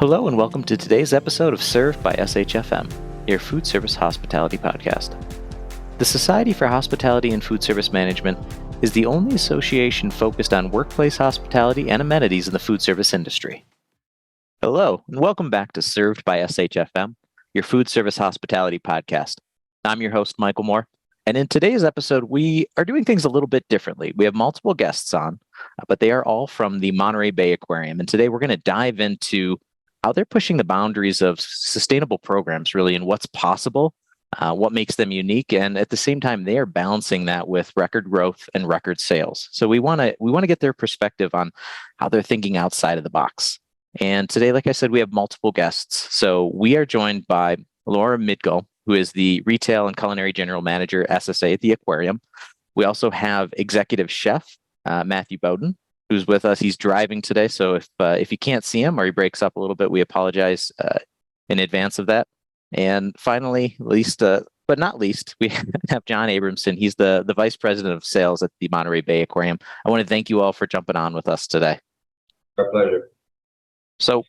Hello and welcome to today's episode of Served by SHFM, your food service hospitality podcast. The Society for Hospitality and Food Service Management is the only association focused on workplace hospitality and amenities in the food service industry. Hello and welcome back to Served by SHFM, your food service hospitality podcast. I'm your host, Michael Moore, and in today's episode, we are doing things a little bit differently. We have multiple guests on, but they are all from the Monterey Bay Aquarium, and today we're going to dive into how they're pushing the boundaries of sustainable programs, really, and what's possible, what makes them unique, and at the same time, they are balancing that with record growth and record sales. So we want to get their perspective on how they're thinking outside of the box. And today, like I said, we have multiple guests. So we are joined by Lura Migdal, who is the Retail and Culinary General Manager, SSA at the Aquarium. We also have Executive Chef Matthew Beaudin, who's with us. He's driving today, so if you can't see him or he breaks up a little bit, we apologize in advance of that. And finally, but not least, we have John Abrahamson. He's the Vice President of Sales at the Monterey Bay Aquarium. I want to thank you all for jumping on with us today. Our pleasure. So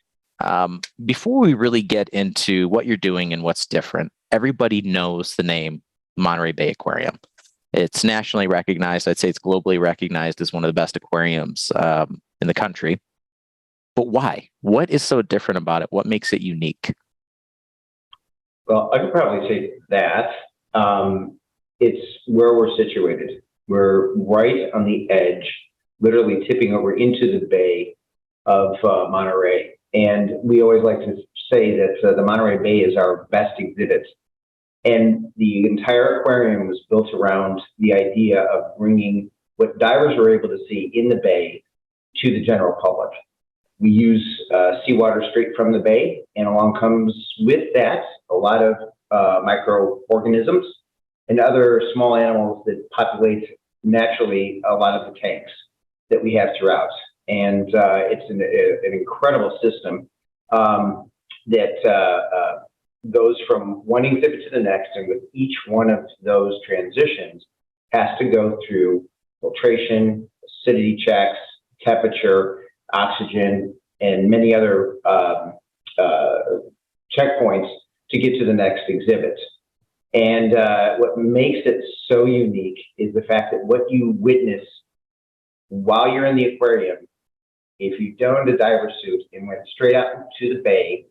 before we really get into what you're doing and what's different, everybody knows the name Monterey Bay Aquarium. It's nationally recognized. I'd say it's globally recognized as one of the best aquariums in the country. But why? What is so different about it? What makes it unique? Well, I could probably say that it's where we're situated. We're right on the edge, literally tipping over into the bay of Monterey. And we always like to say that the Monterey Bay is our best exhibit. And the entire aquarium was built around the idea of bringing what divers were able to see in the bay to the general public. We use seawater straight from the bay, and along comes with that a lot of microorganisms and other small animals that populate naturally a lot of the tanks that we have throughout. And it's an incredible system that goes from one exhibit to the next, and with each one of those transitions has to go through filtration, acidity checks, temperature, oxygen, and many other checkpoints to get to the next exhibit. And what makes it so unique is the fact that what you witness while you're in the aquarium, if you donned a diver suit and went straight out to the bay,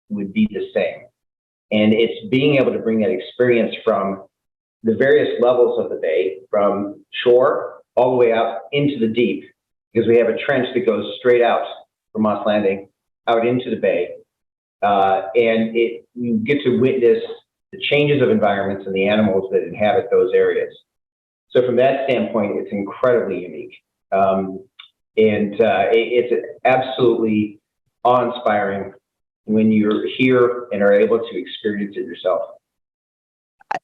would be the same. And it's being able to bring that experience from the various levels of the bay, from shore all the way out into the deep, because we have a trench that goes straight out from Moss Landing out into the bay. And you get to witness the changes of environments and the animals that inhabit those areas. So from that standpoint, it's incredibly unique. It's absolutely awe-inspiring when you're here and are able to experience it yourself.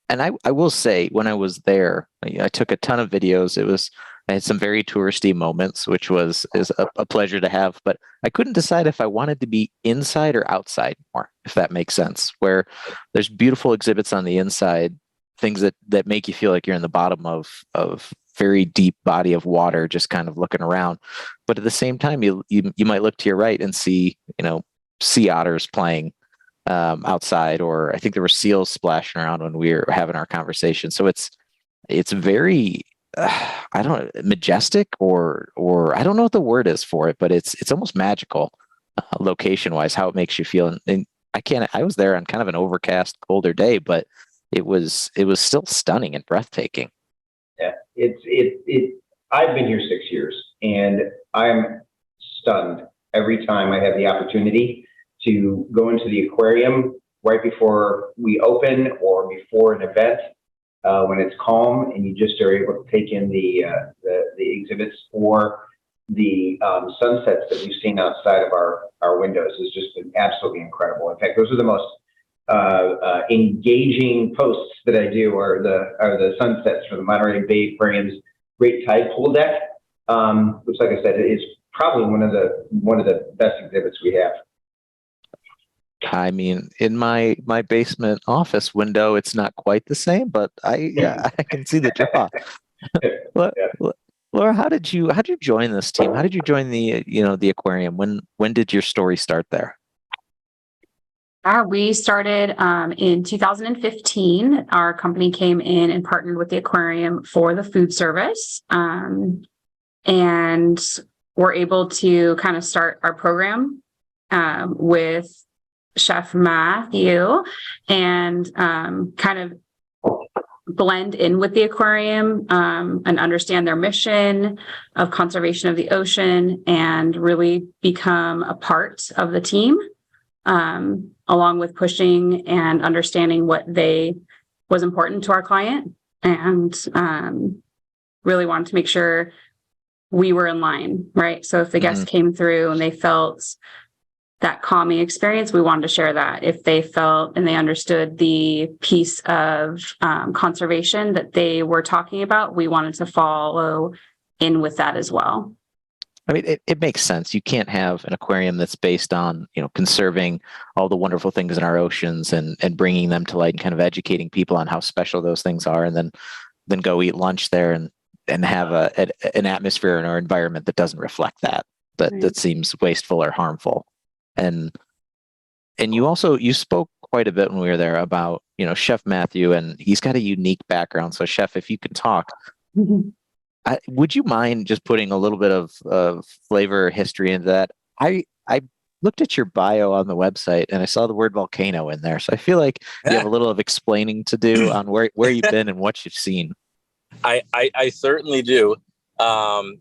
And I will say, when I was there, I took a ton of videos. I had some very touristy moments, which is a pleasure to have, but I couldn't decide if I wanted to be inside or outside more, if that makes sense, where there's beautiful exhibits on the inside, things that make you feel like you're in the bottom of very deep body of water, just kind of looking around. But at the same time, you might look to your right and see, sea otters playing outside, or I think there were seals splashing around when we were having our conversation. So it's very majestic, or I don't know what the word is for it, but it's almost magical location wise, how it makes you feel. And I was there on kind of an overcast, colder day, but it was still stunning and breathtaking. Yeah, I've been here 6 years, and I'm stunned every time I have the opportunity to go into the aquarium right before we open or before an event, when it's calm and you just are able to take in the exhibits, or the sunsets that we've seen outside of our windows has just been absolutely incredible. In fact, those are the most engaging posts that I do are the sunsets from the Monterey Bay Aquarium's Great Tide Pool Deck, which, like I said, is probably one of the best exhibits we have. I mean, in my basement office window, it's not quite the same, but I can see the draw. Laura, how did you join this team? How did you join the aquarium? When did your story start there? We started in 2015. Our company came in and partnered with the aquarium for the food service, and we're able to kind of start our program with Chef Matthew and kind of blend in with the aquarium and understand their mission of conservation of the ocean and really become a part of the team, along with pushing and understanding what was important to our client, and really wanted to make sure we were in line, right? So if the guests came through and they felt that calming experience, we wanted to share that. If they felt and they understood the piece of conservation that they were talking about, we wanted to follow in with that as well. I mean, it makes sense. You can't have an aquarium that's based on, conserving all the wonderful things in our oceans and bringing them to light and kind of educating people on how special those things are, and then go eat lunch there and have an atmosphere in our environment that doesn't reflect that seems wasteful or harmful. And you spoke quite a bit when we were there about, Chef Matthew, and he's got a unique background. So Chef, if you could talk, would you mind just putting a little bit of flavor or history into that? I looked at your bio on the website and I saw the word volcano in there. So I feel like you have a little of explaining to do on where you've been and what you've seen. I certainly do. And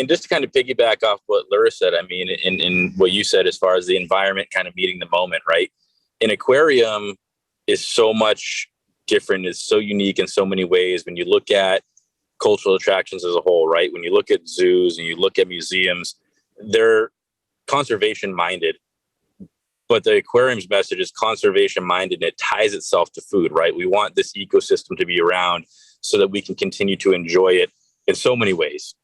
just to kind of piggyback off what Lura said, I mean, in what you said as far as the environment kind of meeting the moment, right? An aquarium is so much different. It's so unique in so many ways. When you look at cultural attractions as a whole, right? When you look at zoos and you look at museums, they're conservation minded. But the aquarium's message is conservation minded, and it ties itself to food, right? We want this ecosystem to be around so that we can continue to enjoy it in so many ways.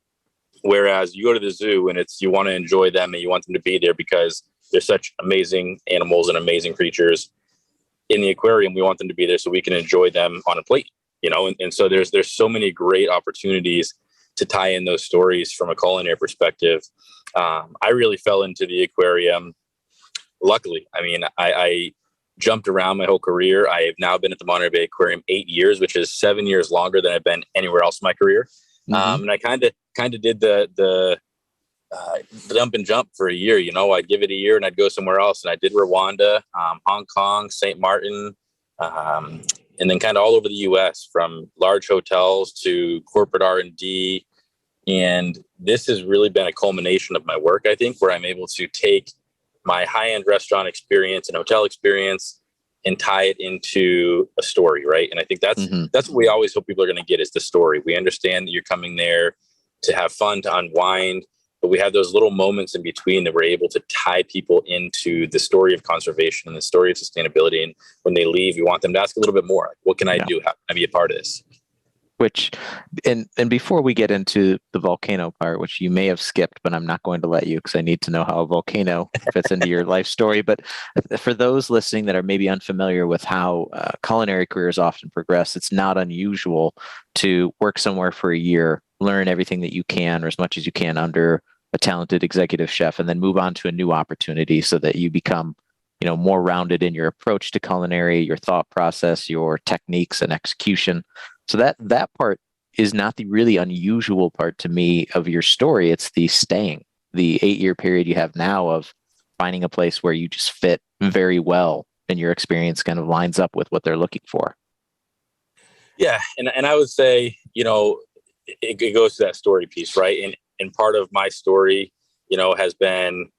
Whereas you go to the zoo and you want to enjoy them and you want them to be there because they're such amazing animals and amazing creatures. In the aquarium, we want them to be there so we can enjoy them on a plate, and so there's so many great opportunities to tie in those stories from a culinary perspective. I really fell into the aquarium. Luckily, I mean, I jumped around my whole career. I have now been at the Monterey Bay Aquarium 8 years, which is 7 years longer than I've been anywhere else in my career. And I kind of did the dump and jump for a year. I'd give it a year and I'd go somewhere else. And I did Rwanda, Hong Kong, St. Martin, and then kind of all over the U.S., from large hotels to corporate R&D. And this has really been a culmination of my work, I think, where I'm able to take my high-end restaurant experience and hotel experience and tie it into a story, right? And I think that's what we always hope people are going to get, is the story. We understand that you're coming there to have fun, to unwind, but we have those little moments in between that we're able to tie people into the story of conservation and the story of sustainability. And when they leave, we want them to ask a little bit more. Like, what can I do? How can I be a part of this? And before we get into the volcano part, which you may have skipped, but I'm not going to let you because I need to know how a volcano fits into your life story. But for those listening that are maybe unfamiliar with how culinary careers often progress, it's not unusual to work somewhere for a year, learn everything that you can or as much as you can under a talented executive chef, and then move on to a new opportunity so that you become, more rounded in your approach to culinary, your thought process, your techniques and execution. So that part is not the really unusual part to me of your story. It's the 8-year period you have now of finding a place where you just fit very well and your experience kind of lines up with what they're looking for. Yeah. And I would say, it goes to that story piece, right? And part of my story, has been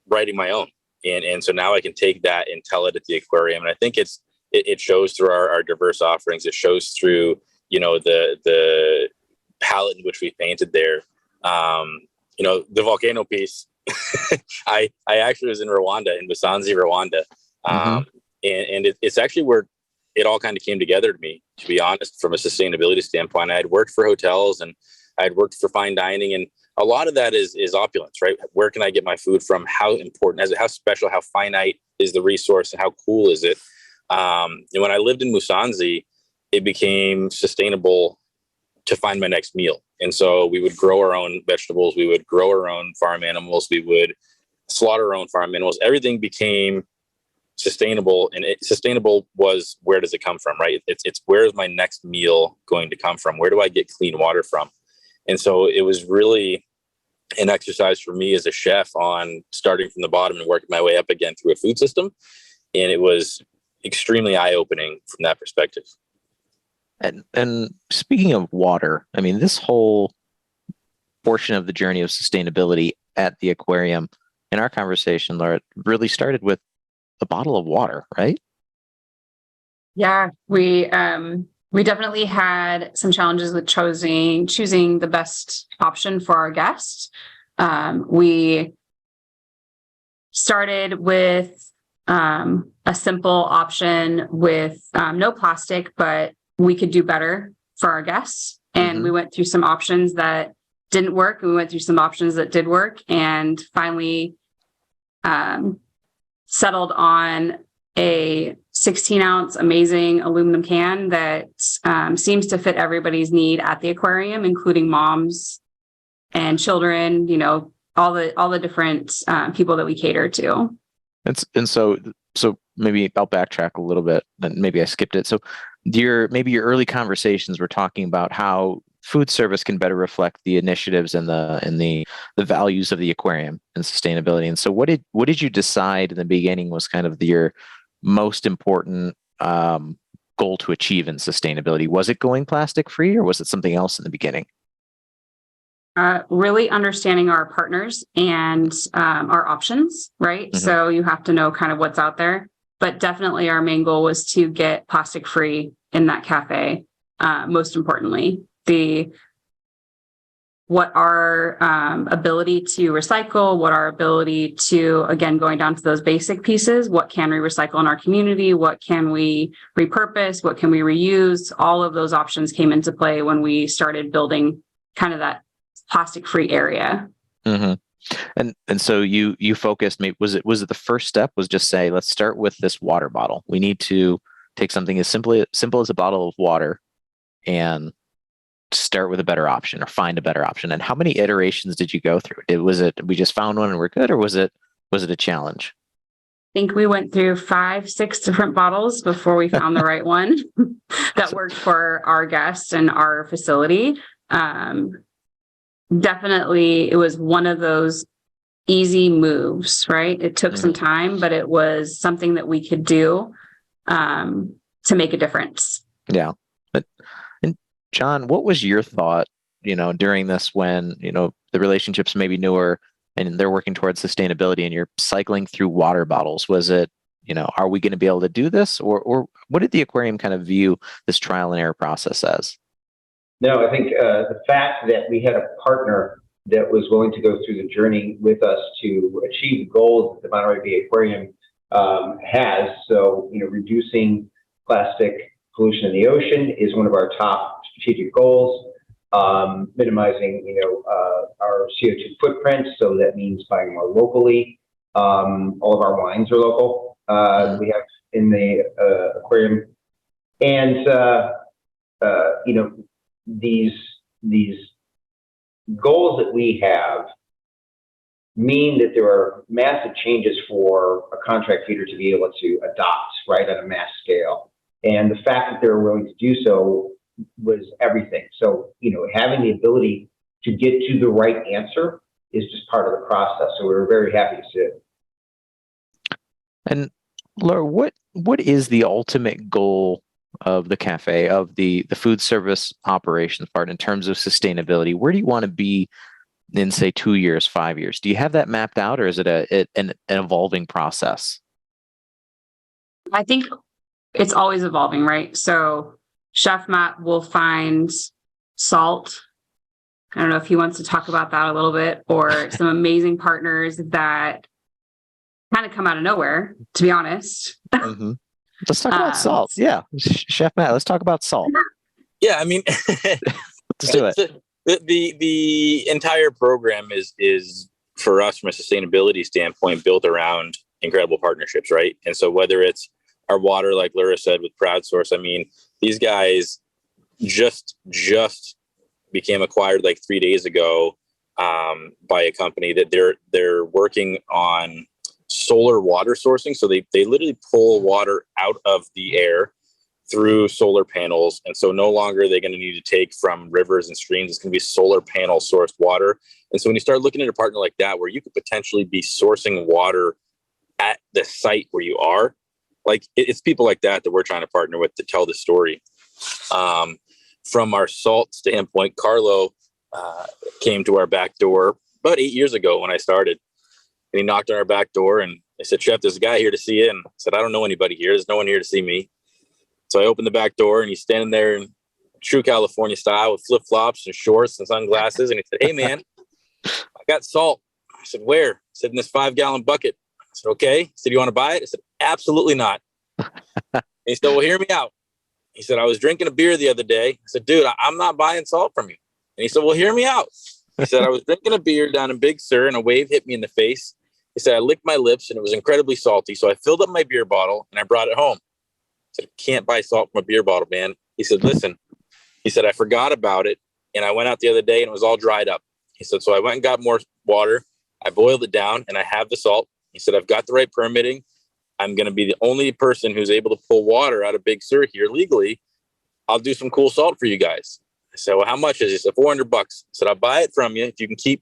writing my own. And so now I can take that and tell it at the aquarium. And I think it shows through our diverse offerings. It shows through, the palette in which we painted there. The volcano piece, I actually was in Rwanda, in Musanze, Rwanda. And it's actually where it all kind of came together to me, to be honest, from a sustainability standpoint. I had worked for hotels and I had worked for fine dining, and a lot of that is opulence, right? Where can I get my food from? How important is it? How special, how finite is the resource, and how cool is it? And when I lived in Musanze, it became sustainable to find my next meal. And so we would grow our own vegetables. We would grow our own farm animals. We would slaughter our own farm animals. Everything became sustainable, and sustainable was, where does it come from, right? It's where is my next meal going to come from? Where do I get clean water from? And so it was really an exercise for me as a chef on starting from the bottom and working my way up again through a food system. And it was extremely eye-opening from that perspective. And speaking of water, I mean, this whole portion of the journey of sustainability at the aquarium, in our conversation, Laura, really started with a bottle of water, right? Yeah, we definitely had some challenges with choosing the best option for our guests. We started with a simple option with no plastic, but we could do better for our guests. And we went through some options that didn't work, and we went through some options that did work, and finally settled on a 16-ounce amazing aluminum can that seems to fit everybody's need at the aquarium, including moms and children, you know, all the different people that we cater to. And so maybe I'll backtrack a little bit, and maybe I skipped it. So your early conversations were talking about how food service can better reflect the initiatives and the values of the aquarium and sustainability. And so what did you decide in the beginning was kind of your most important goal to achieve in sustainability? Was it going plastic free, or was it something else in the beginning? Really understanding our partners and our options, right? So you have to know kind of what's out there, but definitely our main goal was to get plastic free in that cafe. Most importantly, what our ability to recycle, what our ability to, again, going down to those basic pieces, what can we recycle in our community? What can we repurpose? What can we reuse? All of those options came into play when we started building kind of that plastic-free area. And so you focused, maybe was it the first step was just say, let's start with this water bottle. We need to take something as simple as a bottle of water and start with a better option, or find a better option. And how many iterations did you go through? Was it we just found one and we're good, or was it a challenge? I think we went through 5-6 different bottles before we found the right one that worked for our guests and our facility. Definitely, it was one of those easy moves, right? It took some time, but it was something that we could do to make a difference. Yeah. And John, what was your thought, during this when, the relationship's maybe newer and they're working towards sustainability and you're cycling through water bottles? Was it, are we going to be able to do this? Or what did the aquarium kind of view this trial and error process as? No, I think the fact that we had a partner that was willing to go through the journey with us to achieve the goals that the Monterey Bay Aquarium has. So, reducing plastic pollution in the ocean is one of our top strategic goals. Minimizing, our CO2 footprint. So that means buying more locally. All of our wines are local. We have in the aquarium, and these goals that we have mean that there are massive changes for a contract feeder to be able to adopt, right, on a mass scale. And the fact that they're willing to do so was everything. So, having the ability to get to the right answer is just part of the process. So we were very happy to see it. And Laura, what is the ultimate goal of the cafe, of the food service operations part in terms of sustainability? Where do you want to be in, say, 2 years, 5 years? Do you have that mapped out, or is it an evolving process? I think it's always evolving, right? So Chef Matt will find salt. I don't know if he wants to talk about that a little bit, or some amazing partners that kind of come out of nowhere, to be honest. Let's talk about salt. Yeah. Chef Matt, let's talk about salt. Yeah, I mean, let's do it. The entire program is for us from a sustainability standpoint built around incredible partnerships, right? And so whether it's our water, like Lura said, with Crowdsource, I mean, these guys just became acquired like 3 days ago by a company that they're working on solar water sourcing. So they literally pull water out of the air through solar panels. And so no longer are they going to need to take from rivers and streams. It's going to be solar panel sourced water. And so when you start looking at a partner like that, where you could potentially be sourcing water at the site where you are, like it's people like that we're trying to partner with to tell the story. From our salt standpoint, Carlo came to our back door about 8 years ago when I started. And he knocked on our back door and I said, "Chef, there's a guy here to see you." And I said, "I don't know anybody here. There's no one here to see me." So I opened the back door and he's standing there in true California style with flip-flops and shorts and sunglasses. And he said, "Hey, man, I got salt." I said, "Where?" He said, "In this 5-gallon bucket." I said, "Okay." He said, "You want to buy it?" I said, "Absolutely not." And he said, "Well, hear me out." He said, "I was drinking a beer the other day." I said, "Dude, I'm not buying salt from you." And he said, "Well, hear me out." He said, "I was drinking a beer down in Big Sur and a wave hit me in the face." He said, "I licked my lips and it was incredibly salty. So I filled up my beer bottle and I brought it home." I said, "Can't buy salt from a beer bottle, man." He said, "Listen," he said, "I forgot about it. And I went out the other day and it was all dried up." He said, "So I went and got more water. I boiled it down and I have the salt." He said, "I've got the right permitting. I'm going to be the only person who's able to pull water out of Big Sur here legally. I'll do some cool salt for you guys." I said, "Well, how much is it?" He said, $400. I said, "I'll buy it from you if you can keep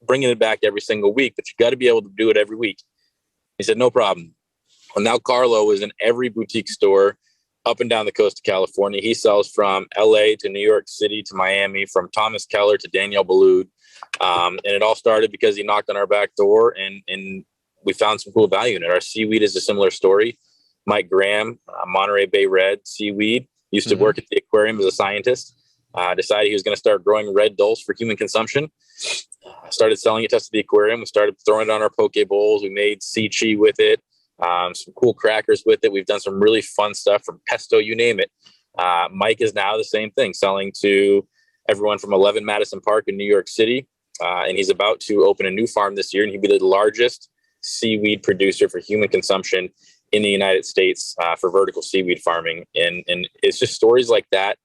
bringing it back every single week, but you got to be able to do it every week." He said, "No problem." Well, now Carlo is in every boutique store up and down the coast of California. He sells from LA to New York City to Miami, from Thomas Keller to Danielle Boulud. And it all started because he knocked on our back door and we found some cool value in it. Our seaweed is a similar story. Mike Graham, Monterey Bay Red seaweed, used to work at the aquarium as a scientist, decided he was going to start growing red dulse for human consumption. Started selling it to us at the aquarium. We started throwing it on our poke bowls. We made sea chi with it, some cool crackers with it. We've done some really fun stuff from pesto, you name it. Mike is now the same thing, selling to everyone from 11 Madison Park in New York City. And he's about to open a new farm this year, and he'll be the largest seaweed producer for human consumption in the United States for vertical seaweed farming. And it's just stories like that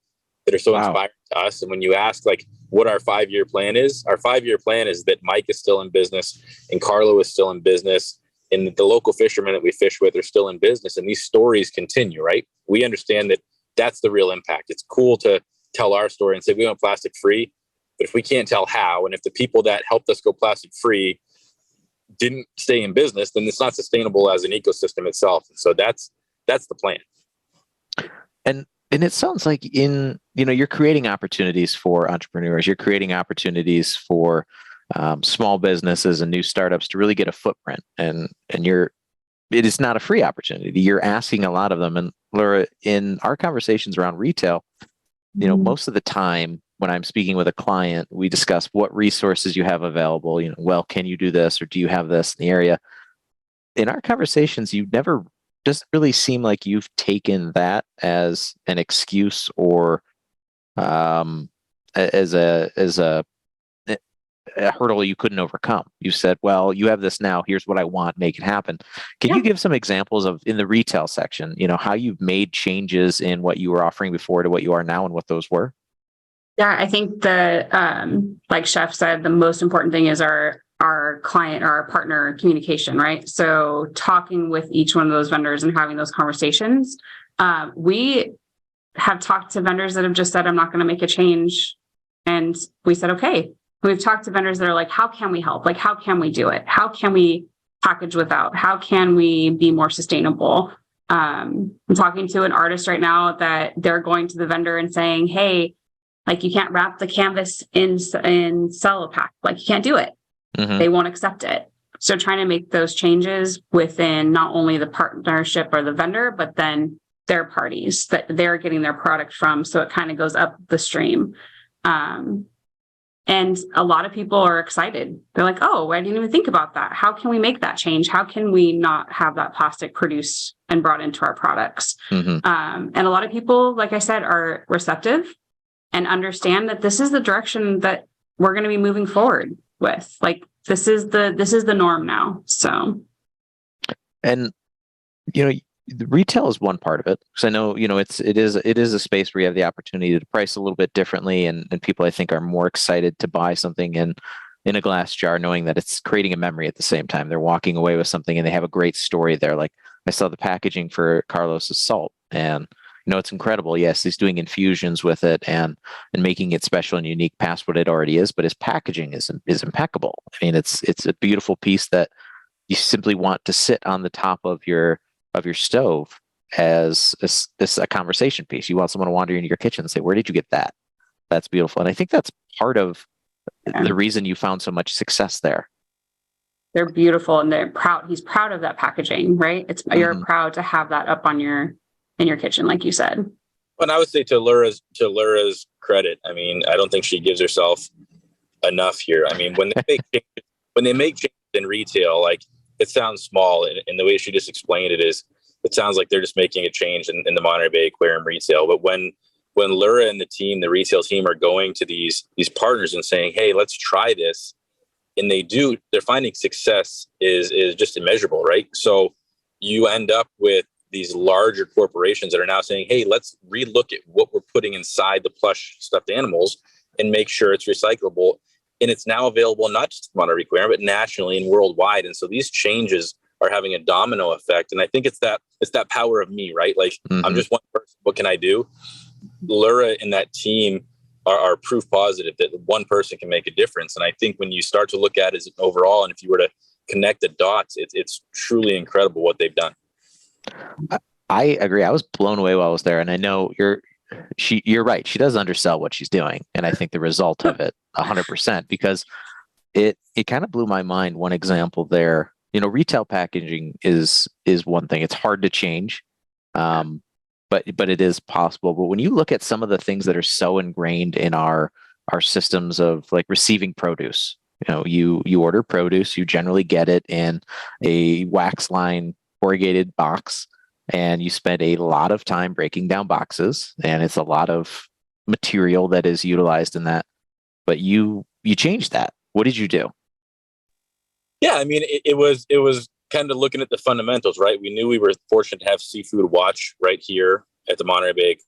that are so inspiring to us. And when you ask like what our 5-year plan is, our 5-year plan is that Mike is still in business and Carlo is still in business and the local fishermen that we fish with are still in business. And these stories continue, right? We understand that that's the real impact. It's cool to tell our story and say we went plastic free, but if we can't tell how, and if the people that helped us go plastic free didn't stay in business, then it's not sustainable as an ecosystem itself. And so that's the plan. And it sounds like you're creating opportunities for entrepreneurs. You're creating opportunities for small businesses and new startups to really get a footprint. And it is not a free opportunity. You're asking a lot of them. And Lura, in our conversations around retail, most of the time when I'm speaking with a client, we discuss what resources you have available. Well, can you do this, or do you have this in the area? In our conversations, you never doesn't really seem like you've taken that as an excuse or as a hurdle you couldn't overcome. You said, "Well, you have this now. Here's what I want. Make it happen." Can you give some examples of in the retail section, how you've made changes in what you were offering before to what you are now and what those were? Yeah, I think like Chef said, the most important thing is our client or our partner communication, right? So talking with each one of those vendors and having those conversations. We have talked to vendors that have just said, "I'm not going to make a change." And we said, okay. We've talked to vendors that are like, "How can we help? Like, how can we do it? How can we package without? How can we be more sustainable?" I'm talking to an artist right now that they're going to the vendor and saying, "Hey, like you can't wrap the canvas in cellopack. Like you can't do it." Mm-hmm. They won't accept it. So trying to make those changes within not only the partnership or the vendor, but then their parties that they're getting their product from. So it kind of goes up the stream. And a lot of people are excited. They're like, "Oh, I didn't even think about that. How can we make that change? How can we not have that plastic produced and brought into our products?" Mm-hmm. And a lot of people, like I said, are receptive and understand that this is the direction that we're going to be moving forward with. Like this is the norm now. So, and the retail is one part of it, because I know it is a space where you have the opportunity to price a little bit differently, and people I think are more excited to buy something in in a glass jar, knowing that it's creating a memory at the same time. They're walking away with something and they have a great story there. Like I saw the packaging for Carlos's salt, and it's incredible. Yes, he's doing infusions with it and making it special and unique past what it already is, but his packaging is impeccable. I mean, it's a beautiful piece that you simply want to sit on the top of your stove as a conversation piece. You want someone to wander into your kitchen and say, "Where did you get that?" That's beautiful. And I think that's part of the reason you found so much success there. They're beautiful and they're proud. He's proud of that packaging, right? You're proud to have that up on in your kitchen, like you said. And I would say to Lura's credit, I mean, I don't think she gives herself enough here. I mean, when they make changes in retail, like it sounds small, and the way she just explained it sounds like they're just making a change in the Monterey Bay Aquarium retail. But when Lura and the retail team are going to these partners and saying, "Hey, let's try this," and they're finding success is just immeasurable, right? So you end up with these larger corporations that are now saying, "Hey, let's relook at what we're putting inside the plush stuffed animals and make sure it's recyclable." And it's now available not just in Monterey Aquarium, but nationally and worldwide. And so these changes are having a domino effect. And I think it's that power of me, right? Like I'm just one person. What can I do? Lura and that team are proof positive that one person can make a difference. And I think when you start to look at it as overall, and if you were to connect the dots, it's truly incredible what they've done. I agree. I was blown away while I was there, and I know you're right. She does undersell what she's doing, and I think the result of it 100%, because it kind of blew my mind. One example there, retail packaging is one thing. It's hard to change, but it is possible. But when you look at some of the things that are so ingrained in our systems of like receiving produce, you order produce, you generally get it in a wax line corrugated box, and you spend a lot of time breaking down boxes, and it's a lot of material that is utilized in that. But you changed that. What did you do? Yeah, I mean, it was kind of looking at the fundamentals, right? We knew we were fortunate to have Seafood Watch right here at the Monterey Bay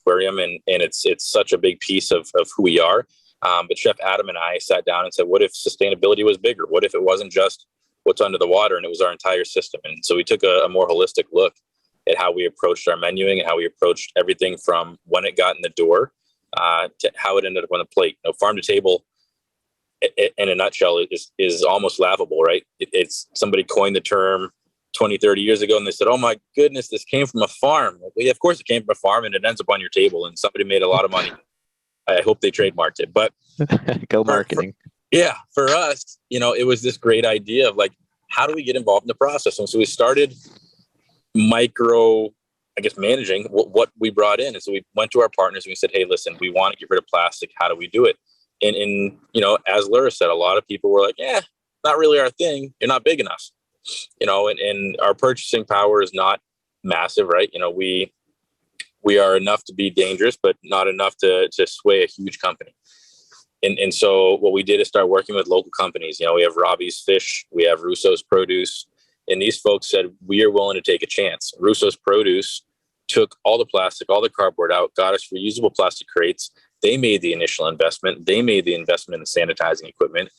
Aquarium, and it's such a big piece of who we are. But Chef Adam and I sat down and said, what if sustainability was bigger? What if it wasn't just what's under the water and it was our entire system? And so we took a more holistic look at how we approached our menuing and how we approached everything from when it got in the door to how it ended up on the plate. Farm to table, in a nutshell, is almost laughable, right? It's somebody coined the term 20, 30 years ago, and they said, "Oh my goodness, this came from a farm." Like, well, yeah, of course it came from a farm, and it ends up on your table, and somebody made a lot of money. I hope they trademarked it, but go marketing. For us, it was this great idea of like, how do we get involved in the process? And so we started managing what we brought in. And so we went to our partners and we said, "Hey, listen, we want to get rid of plastic. How do we do it?" And as Lura said, a lot of people were like, not really our thing. You're not big enough, and our purchasing power is not massive, right? We are enough to be dangerous, but not enough to sway a huge company. And so what we did is start working with local companies. We have Robbie's Fish, we have Russo's Produce, and these folks said, we are willing to take a chance. Russo's Produce took all the plastic, all the cardboard out, got us reusable plastic crates. They made the initial investment. They made the investment in the sanitizing equipment.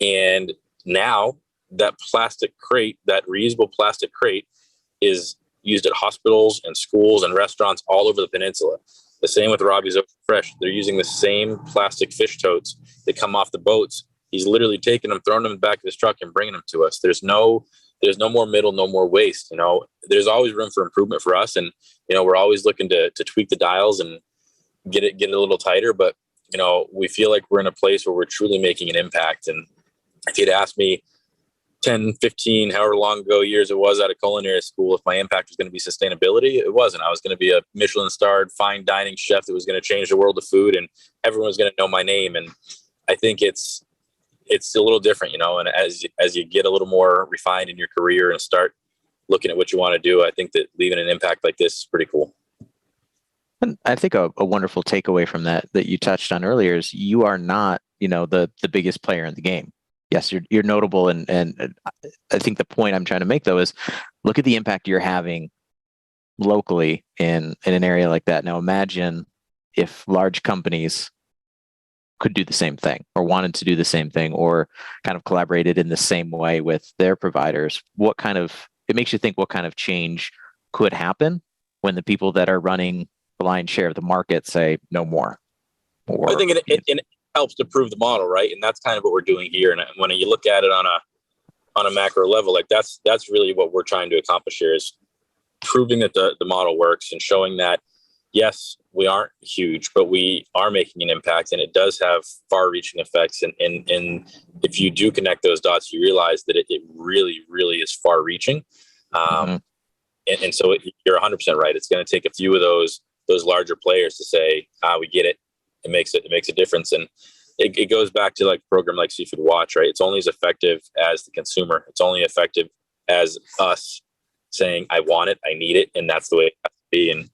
And now that plastic crate, that reusable plastic crate, is used at hospitals and schools and restaurants all over the peninsula. The same with Robbie's Ocean Fresh. They're using the same plastic fish totes that come off the boats. He's literally taking them, throwing them in the back of his truck and bringing them to us. There's no more middle, no more waste. There's always room for improvement for us. And, we're always looking to tweak the dials and get it a little tighter. But, we feel like we're in a place where we're truly making an impact. And if you'd asked me 10, 15, however long ago years it was out of culinary school, if my impact was going to be sustainability, it wasn't. I was going to be a Michelin-starred fine dining chef that was going to change the world of food, and everyone was going to know my name. And I think it's a little different, and as you get a little more refined in your career and start looking at what you want to do, I think that leaving an impact like this is pretty cool. And I think a wonderful takeaway from that you touched on earlier is you are not, the biggest player in the game. Yes, you're notable, and I think the point I'm trying to make though is look at the impact you're having locally in an area like that. Now imagine if large companies could do the same thing or wanted to do the same thing or kind of collaborated in the same way with their providers, it makes you think what kind of change could happen when the people that are running the lion's share of the market say no more. Or, I think it helps to prove the model, right? And that's kind of what we're doing here. And when you look at it on a macro level, like that's really what we're trying to accomplish here, is proving that the model works and showing that, yes, we aren't huge, but we are making an impact, and it does have far-reaching effects. And if you do connect those dots, you realize that it really, really is far-reaching. And so you're 100% right. It's going to take a few of those larger players to say, we get it. It makes a difference. And it goes back to like a program like Seafood Watch, right? It's only as effective as the consumer. It's only effective as us saying, I want it, I need it, and that's the way it has to be. And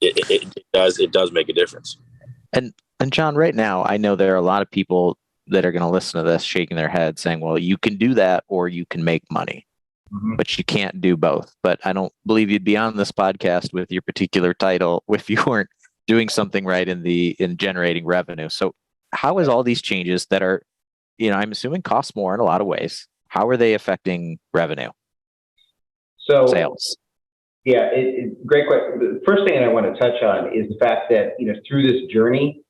it does make a difference. And John, right now, I know there are a lot of people that are going to listen to this shaking their head saying, well, you can do that or you can make money, but you can't do both. But I don't believe you'd be on this podcast with your particular title if you weren't doing something right in generating revenue. So how is all these changes that are, I'm assuming cost more in a lot of ways, how are they affecting revenue? So sales. Yeah, great question. The first thing I want to touch on is the fact that, through this journey,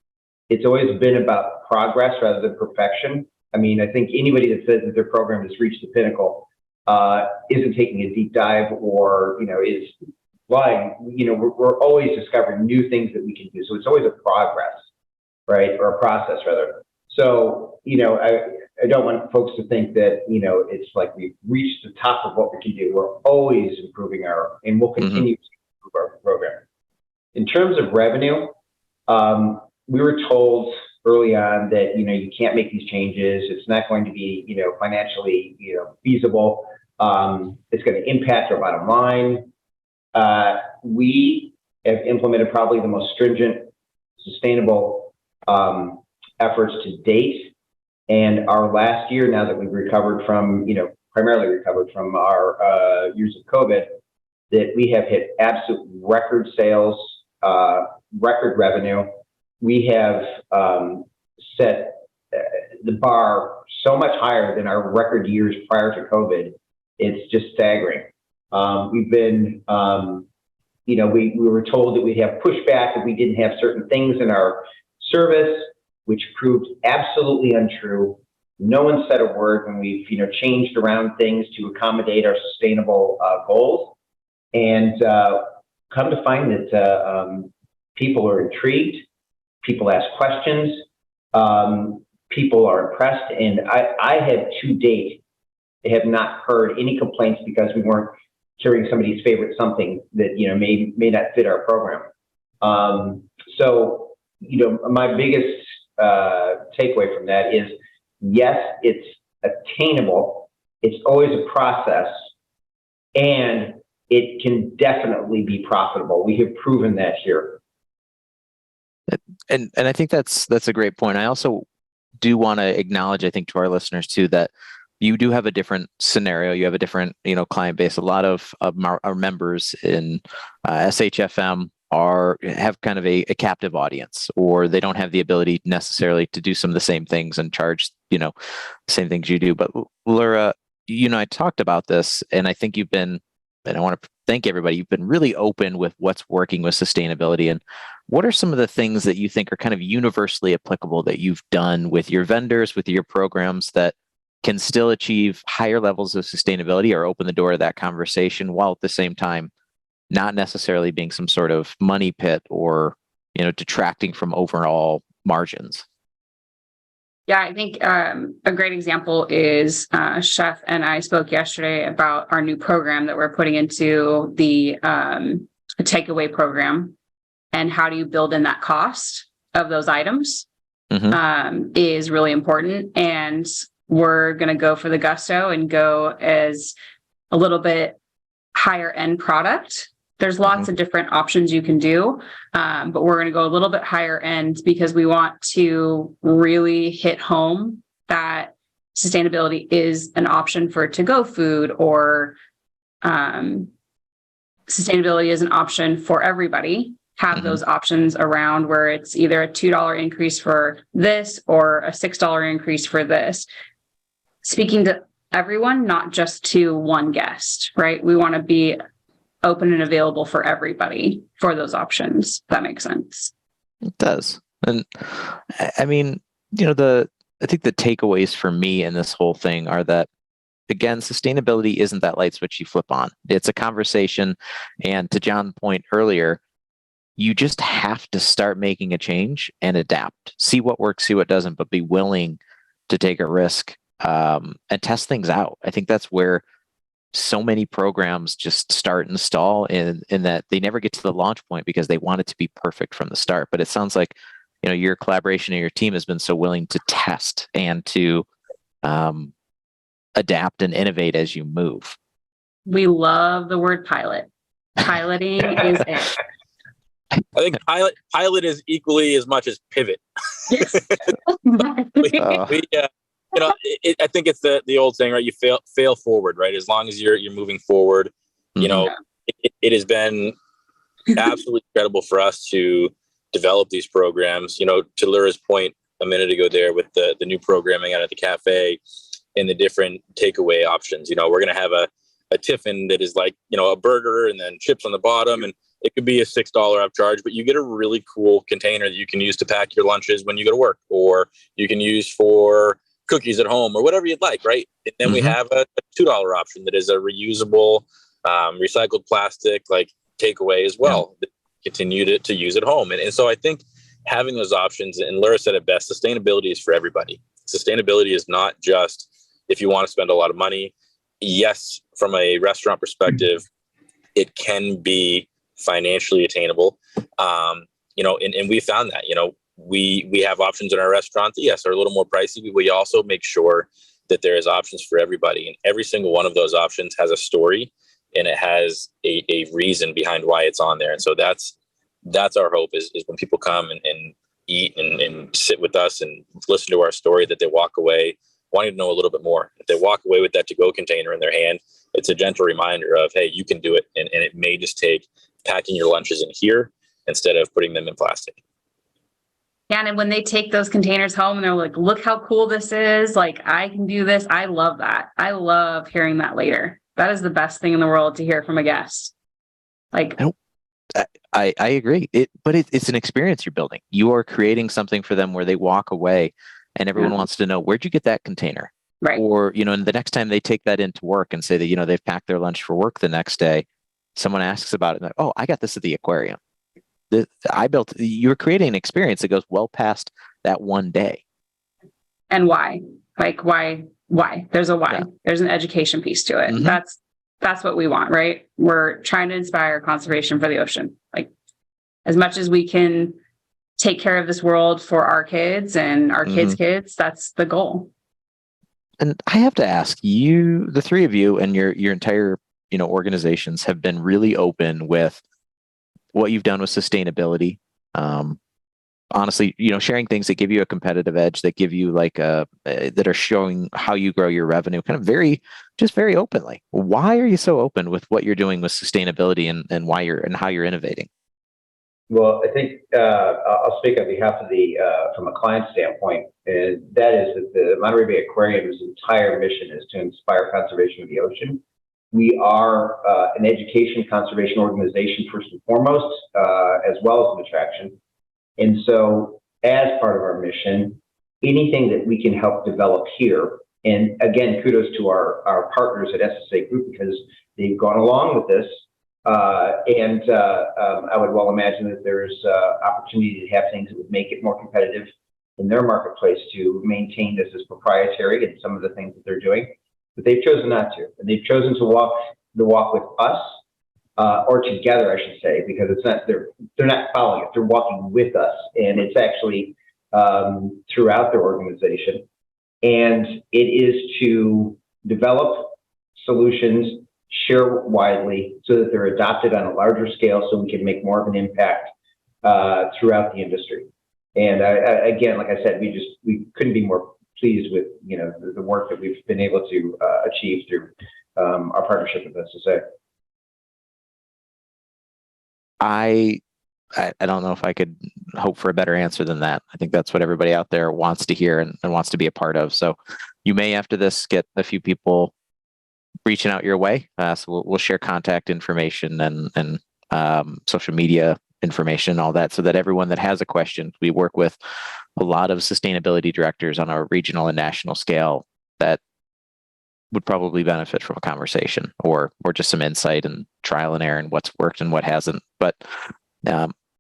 it's always been about progress rather than perfection. I mean, I think anybody that says that their program has reached the pinnacle isn't taking a deep dive or, is lying. We're always discovering new things that we can do. So it's always a progress, right? Or a process rather. So, I don't want folks to think that, it's like we've reached the top of what we can do. We're always improving and we'll continue to improve our program. In terms of revenue, we were told early on that, you can't make these changes. It's not going to be, financially, feasible. It's going to impact our bottom line. We have implemented probably the most stringent, sustainable efforts to date. And our last year, now that we've recovered from, primarily recovered from our years of COVID, that we have hit absolute record sales, record revenue. We have set the bar so much higher than our record years prior to COVID. It's just staggering. We've been, we were told that we'd have pushback if we didn't have certain things in our service, which proved absolutely untrue. No one said a word when we've, changed around things to accommodate our sustainable goals. And come to find that people are intrigued, people ask questions, people are impressed. And I have to date have not heard any complaints because we weren't carrying somebody's favorite something that, may not fit our program. So, my biggest takeaway from that is, yes, it's attainable. It's always a process, and it can definitely be profitable. We have proven that here. And I think that's a great point. I also do want to acknowledge, I think, to our listeners too, that you do have a different scenario. You have a different, client base. A lot of our members in SHFM have kind of a captive audience, or they don't have the ability necessarily to do some of the same things and charge, the same things you do. But Lura, I talked about this, and I think and I want to thank everybody. You've been really open with what's working with sustainability. And what are some of the things that you think are kind of universally applicable that you've done with your vendors, with your programs, that can still achieve higher levels of sustainability or open the door to that conversation, while at the same time not necessarily being some sort of money pit or, detracting from overall margins? Yeah, I think a great example is Chef and I spoke yesterday about our new program that we're putting into the takeaway program, and how do you build in that cost of those items is really important. And we're going to go for the gusto and go as a little bit higher end product. There's lots of different options you can do, but we're going to go a little bit higher end because we want to really hit home that sustainability is an option for to-go food, or sustainability is an option for everybody. have those options around where it's either a $2 increase for this or a $6 increase for this. Speaking to everyone, not just to one guest, right? We want to be open and available for everybody for those options. If that makes sense. It does. And I mean, I think the takeaways for me in this whole thing are that, again, sustainability isn't that light switch you flip on. It's a conversation. And to John's point earlier, you just have to start making a change and adapt. See what works, see what doesn't, but be willing to take a risk and test things out. I think that's where so many programs just start and stall in that they never get to the launch point because they want it to be perfect from the start. But it sounds like, your collaboration and your team has been so willing to test and to adapt and innovate as you move. We love the word pilot. Piloting is it. I think pilot is equally as much as pivot. I think it's the old saying, right? You fail forward, right? As long as you're moving forward, it has been absolutely incredible for us to develop these programs. To Lura's point a minute ago there with the new programming out at the cafe and the different takeaway options. We're going to have a tiffin that is like, a burger and then chips on the bottom, and it could be a $6 upcharge, but you get a really cool container that you can use to pack your lunches when you go to work, or you can use for cookies at home, or whatever you'd like, right? And then we have a $2 option that is a reusable, recycled plastic like takeaway as well. That continue to use at home. And so I think having those options, and Lura said it best, sustainability is for everybody. Sustainability is not just if you want to spend a lot of money. Yes, from a restaurant perspective, it can be financially attainable. And we found that, we have options in our restaurant that, yes, are a little more pricey, but we also make sure that there is options for everybody. And every single one of those options has a story, and it has a reason behind why it's on there. And so that's our hope is when people come and eat and sit with us and listen to our story, that they walk away wanting to know a little bit more. If they walk away with that to-go container in their hand, it's a gentle reminder of, hey, you can do it. And it may just take packing your lunches in here instead of putting them in plastic. Yeah, and when they take those containers home and they're like, look how cool this is. Like, I can do this. I love that. I love hearing that later. That is the best thing in the world to hear from a guest. Like, I agree. But it's an experience you're building. You are creating something for them where they walk away and everyone wants to know, where'd you get that container? Right. Or, and the next time they take that into work and say that, they've packed their lunch for work the next day, someone asks about it. And oh, I got this at the aquarium. You're creating an experience that goes well past that one day. And why? Like, why? There's a why. Yeah. There's an education piece to it. Mm-hmm. That's what we want, right? We're trying to inspire conservation for the ocean. Like, as much as we can take care of this world for our kids and our kids' kids, that's the goal. And I have to ask you, the three of you and your entire, organizations have been really open with what you've done with sustainability. Honestly, sharing things that give you a competitive edge, that give you that are showing how you grow your revenue, kind of very openly. Why are you so open with what you're doing with sustainability and how you're innovating? Well, I think I'll speak on behalf of from a client standpoint, and that is that the Monterey Bay Aquarium's entire mission is to inspire conservation of the ocean. We are an education conservation organization first and foremost, as well as an attraction. And so as part of our mission, anything that we can help develop here, and again, kudos to our partners at SSA Group because they've gone along with this. I would well imagine that there's opportunity to have things that would make it more competitive in their marketplace to maintain this as proprietary and some of the things that they're doing. But they've chosen not to, and they've chosen to walk the walk with us, or together, I should say, because it's not they're not following it; they're walking with us, and it's actually throughout their organization. And it is to develop solutions, share widely, so that they're adopted on a larger scale, so we can make more of an impact throughout the industry. And again, like I said, we couldn't be more pleased with the work that we've been able to achieve through our partnership with SSA. I don't know if I could hope for a better answer than that. I think that's what everybody out there wants to hear and wants to be a part of. So you may, after this, get a few people reaching out your way. So we'll share contact information and social media information, all that, so that everyone that has a question, we work with a lot of sustainability directors on a regional and national scale that would probably benefit from a conversation or just some insight and trial and error and what's worked and what hasn't. But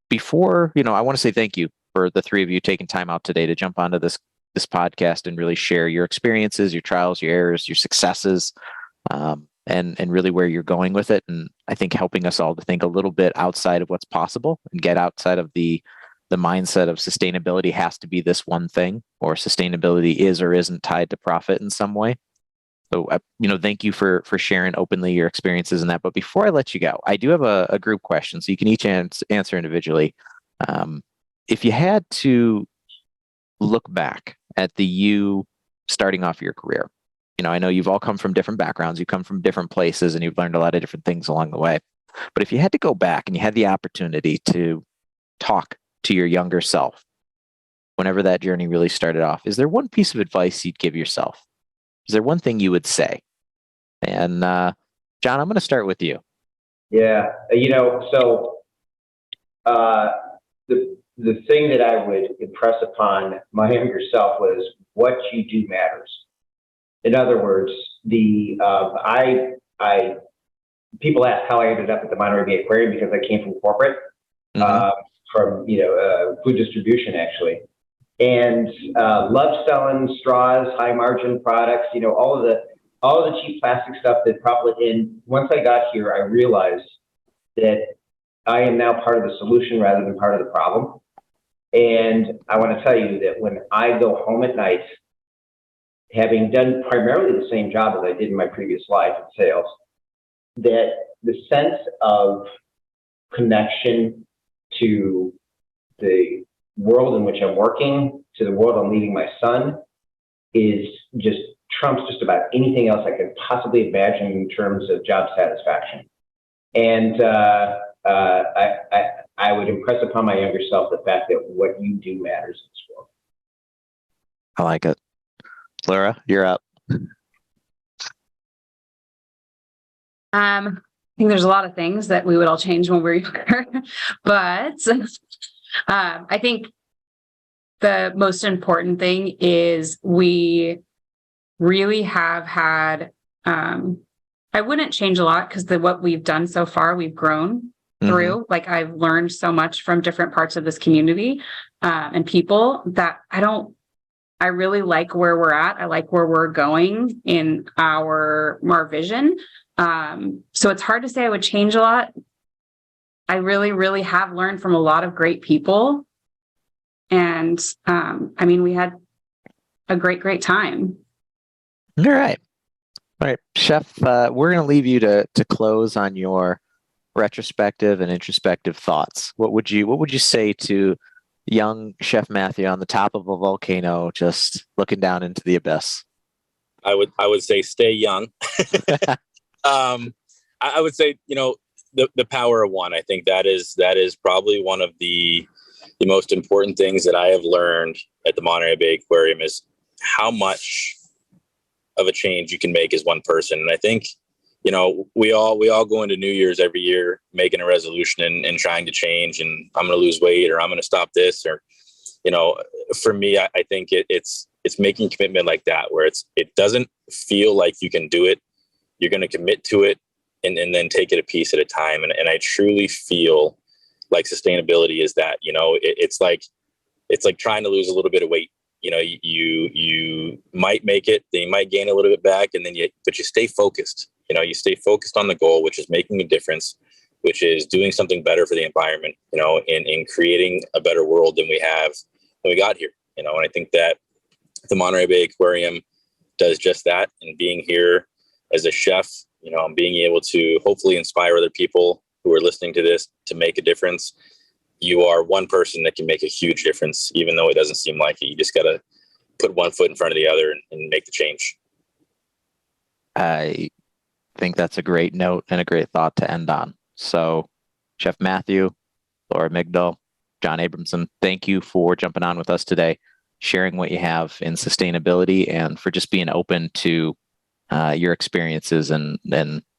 before, I want to say thank you for the three of you taking time out today to jump onto this podcast and really share your experiences, your trials, your errors, your successes, and really where you're going with it. And I think helping us all to think a little bit outside of what's possible and get outside of the mindset of sustainability has to be this one thing, or sustainability is or isn't tied to profit in some way. So, thank you for sharing openly your experiences in that. But before I let you go, I do have a group question, so you can each answer individually. If you had to look back at the you starting off your career, I know you've all come from different backgrounds, you come from different places, and you've learned a lot of different things along the way. But if you had to go back and you had the opportunity to talk to your younger self, whenever that journey really started off, is there one piece of advice you'd give yourself? Is there one thing you would say? And John, I'm going to start with you. Yeah, so the thing that I would impress upon my younger self was what you do matters. In other words, people ask how I ended up at the Monterey Bay Aquarium because I came from corporate, from food distribution actually. And loved selling straws, high margin products, all of the cheap plastic stuff that probably. And once I got here, I realized that I am now part of the solution rather than part of the problem. And I want to tell you that when I go home at night, having done primarily the same job as I did in my previous life in sales, that the sense of connection to the world in which I'm working, to the world I'm leaving my son, is just trumps just about anything else I could possibly imagine in terms of job satisfaction. And I would impress upon my younger self the fact that what you do matters in this world. I like it. Lura, you're up. I think there's a lot of things that we would all change when we were younger, but I think the most important thing is we really have had, I wouldn't change a lot because what we've done so far, we've grown through. Like I've learned so much from different parts of this community and people that I really like where we're at. I like where we're going in our vision. So it's hard to say I would change a lot. I really, really have learned from a lot of great people. And we had a great time. All right. Chef, we're going to leave you to close on your retrospective and introspective thoughts. What would you say to young Chef Matthew on the top of a volcano, just looking down into the abyss? I would say stay young. I would say, the power of one. I think that is probably one of the most important things that I have learned at the Monterey Bay Aquarium is how much of a change you can make as one person. And I think, we all go into New Year's every year making a resolution and trying to change, and I'm going to lose weight, or I'm going to stop this, or, for me, I think it's making commitment like that, where it doesn't feel like you can do it. You're going to commit to it and then take it a piece at a time. And I truly feel like sustainability is that, it's like trying to lose a little bit of weight. You might make it, then you might gain a little bit back, and then but you stay focused. You stay focused on the goal, which is making a difference, which is doing something better for the environment, and creating a better world than we have when we got here. And I think that the Monterey Bay Aquarium does just that. And being here as a chef, being able to hopefully inspire other people who are listening to this to make a difference. You are one person that can make a huge difference, even though it doesn't seem like it. You just got to put one foot in front of the other and make the change. I think that's a great note and a great thought to end on. So, Chef Matthew, Lura Migdal, John Abrahamson, thank you for jumping on with us today, sharing what you have in sustainability, and for just being open to your experiences and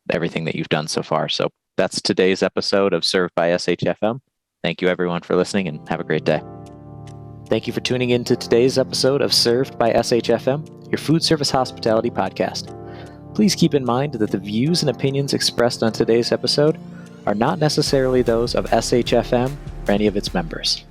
everything that you've done so far. So that's today's episode of Served by SHFM. Thank you, everyone, for listening, and have a great day. Thank you for tuning in to today's episode of Served by SHFM, your food service hospitality podcast. Please keep in mind that the views and opinions expressed on today's episode are not necessarily those of SHFM or any of its members.